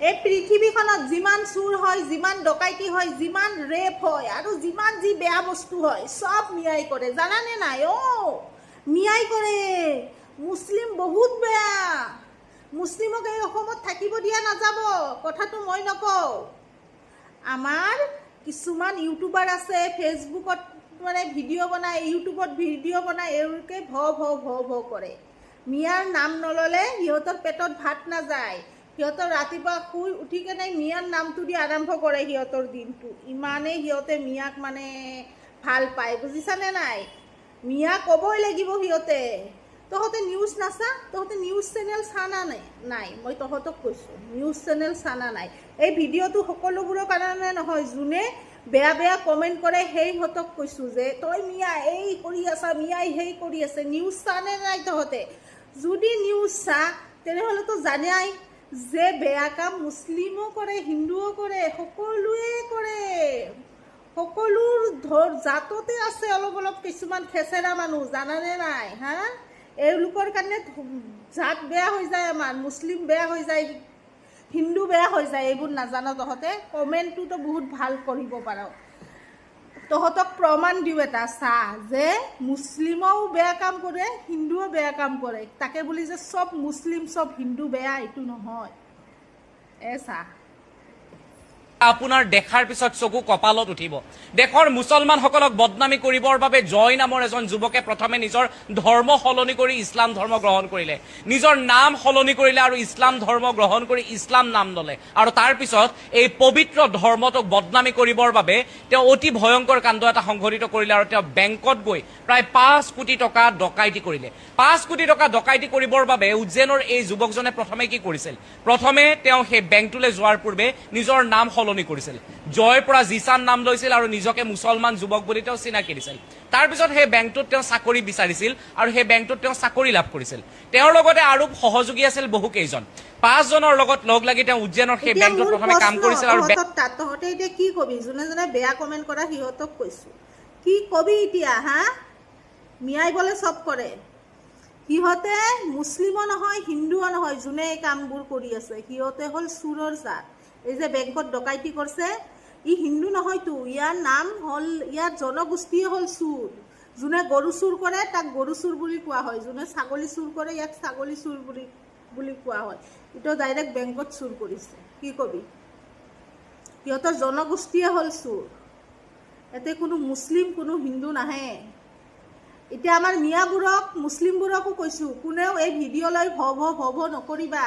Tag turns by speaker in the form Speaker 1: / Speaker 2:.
Speaker 1: এই পৃথিৱীখনত যিমান চুৰ হয়, যিমান ডকাইতি হয়, যিমান ৰেপ হয় আৰু যিমান যি বেয়া বস্তু হয় সব মিয়াই কৰে, জানানে নাই? মিয়াই কৰে। মুছলিম বহুত বেয়া। মুছলিমক এই অসমত থাকিব দিয়া নাযাব, কথাটো মই নকওঁ। আমাৰ কিছুমান ইউটিউবাৰ আছে, ফেচবুকত মানে ভিডিঅ' বনায়, ইউটিউবত ভিডিঅ' বনায়, এওঁলোকে ভ কৰে। মিয়াৰ নাম নল'লে সিহঁতৰ পেটত ভাত নাযায়। সিহঁতৰ ৰাতিপুৱা শুই উঠি কেনে মিয়াৰ নামটো দি আৰম্ভ কৰে সিহঁতৰ দিনটো। ইমানেই সিহঁতে মিয়াক মানে ভাল পায়, বুজিছানে নাই? মিয়া ক'বই লাগিব সিহঁতে। তহঁতে নিউজ নাচা? তহঁতে নিউজ চেনেল চানা নাই? মই তহঁতক কৈছোঁ, নিউজ চেনেল চানা নাই। এই ভিডিঅ'টো সকলোবোৰৰ কাৰণে নহয়, যোনে বেয়া বেয়া কমেণ্ট কৰে সেইহঁতক কৈছোঁ যে তই মিয়া এই কৰি আছা, মিয়াই সেই কৰি আছে। নিউজ চানে নাই তহঁতে? যদি নিউজ চা তেনেহ'লেতো জানাই যে বেয়া কাম মুছলিমো কৰে, হিন্দুও কৰে, সকলোৱে কৰে। সকলো জাততে আছে অলপ অলপ কিছুমান খেচেৰা মানুহ, জানানে নাই? হা, এওঁলোকৰ কাৰণে জাত বেয়া হৈ যায়, আমাৰ মুছলিম বেয়া হৈ যায়, হিন্দু বেয়া হৈ যায়। এইবোৰ নাজানো তহঁতে? কমেণ্টটোতো বহুত ভাল কৰিব পাৰ। তহঁতক প্ৰমাণ দিওঁ এটা, চাহ যে মুছলিমেও বেয়া কাম কৰে, হিন্দুও বেয়া কাম কৰে। তাকে বুলি যে চব মুছলিম চব হিন্দু বেয়া এইটো নহয়। চাহ
Speaker 2: আপোনাৰ দেখাৰ পিছত চকু কপালত উঠিব। দেশৰ মুছলমানসকলক বদনামী কৰিবৰ বাবে জয় নামৰ এজন যুৱকে প্ৰথমে নিজৰ ধৰ্ম সলনি কৰি ইছলাম ধৰ্ম গ্ৰহণ কৰিলে, নিজৰ নাম সলনি কৰিলে আৰু ইছলাম ধৰ্ম গ্ৰহণ কৰি ইছলাম নাম ল'লে। আৰু তাৰ পিছত এই পবিত্ৰ ধৰ্মটোক বদনামী কৰিবৰ বাবে তেওঁ অতি ভয়ংকৰ কাণ্ড এটা সংঘটিত কৰিলে আৰু তেওঁ বেংকত গৈ প্ৰায় 5 কোটি টকা ডকাইতি কৰিলে। 5 কোটি টকা ডকাইতি কৰিবৰ বাবে উজ্জয়নৰ এই যুৱকজনে প্ৰথমে কি কৰিছিল? প্ৰথমে তেওঁ সেই বেংকটোলৈ যোৱাৰ পূৰ্বে নিজৰ নাম সলনি কৰিছিল, জয়ৰ পৰা জিছান নাম লৈছিল আৰু নিজকে মুছলমান যুৱক বুলি তেওঁ চিনাকি দিছিল। তাৰপিছত সেই বেংকটোত তেওঁ চাকৰি বিচাৰিছিল আৰু সেই বেংকটোত তেওঁ চাকৰি লাভ কৰিছিল। তেওঁৰ লগতে আৰু সহযোগী আছিল বহু কেইজন। 5 জনৰ লগত লগ লাগি তেওঁ উজ্জয়নৰ সেই বেংকটোত প্ৰথমে কাম কৰিছিল। আৰু
Speaker 1: তহঁতে এতিয়া কি কবি? যোনে যোনে বেয়া কমেণ্ট কৰা সিহঁতক কৈছোঁ, কি কবি এতিয়া? হা, মিয়াই বলে চব কৰে। সিহঁতে মুছলিমো নহয়, হিন্দুও নহয়, যোনে এই কামবোৰ কৰি আছে সিহঁতে হ'ল চোৰৰ জাত। এই যে বেংকত ডকাইতি কৰিছে, ই হিন্দু নহয়তো, ইয়াৰ নাম হ'ল, ইয়াৰ জনগোষ্ঠীয়ে হ'ল চোৰ। যোনে গৰু চুৰ কৰে তাক গৰু চুৰ বুলি কোৱা হয়, যোনে ছাগলী চুৰ কৰে ইয়াক ছাগলী চুৰ বুলি কোৱা হয়। এইটো ডাইৰেক্ট বেংকত চুৰ কৰিছে, কি কবি? সিহঁতৰ জনগোষ্ঠীয়ে হ'ল চোৰ। ইয়াতে কোনো মুছলিম কোনো হিন্দু নাহে। এতিয়া আমাৰ মিয়াবোৰক মুছলিমবোৰকো কৈছোঁ, কোনেও এই ভিডিঅ'লৈ ভৱ নকৰিবা।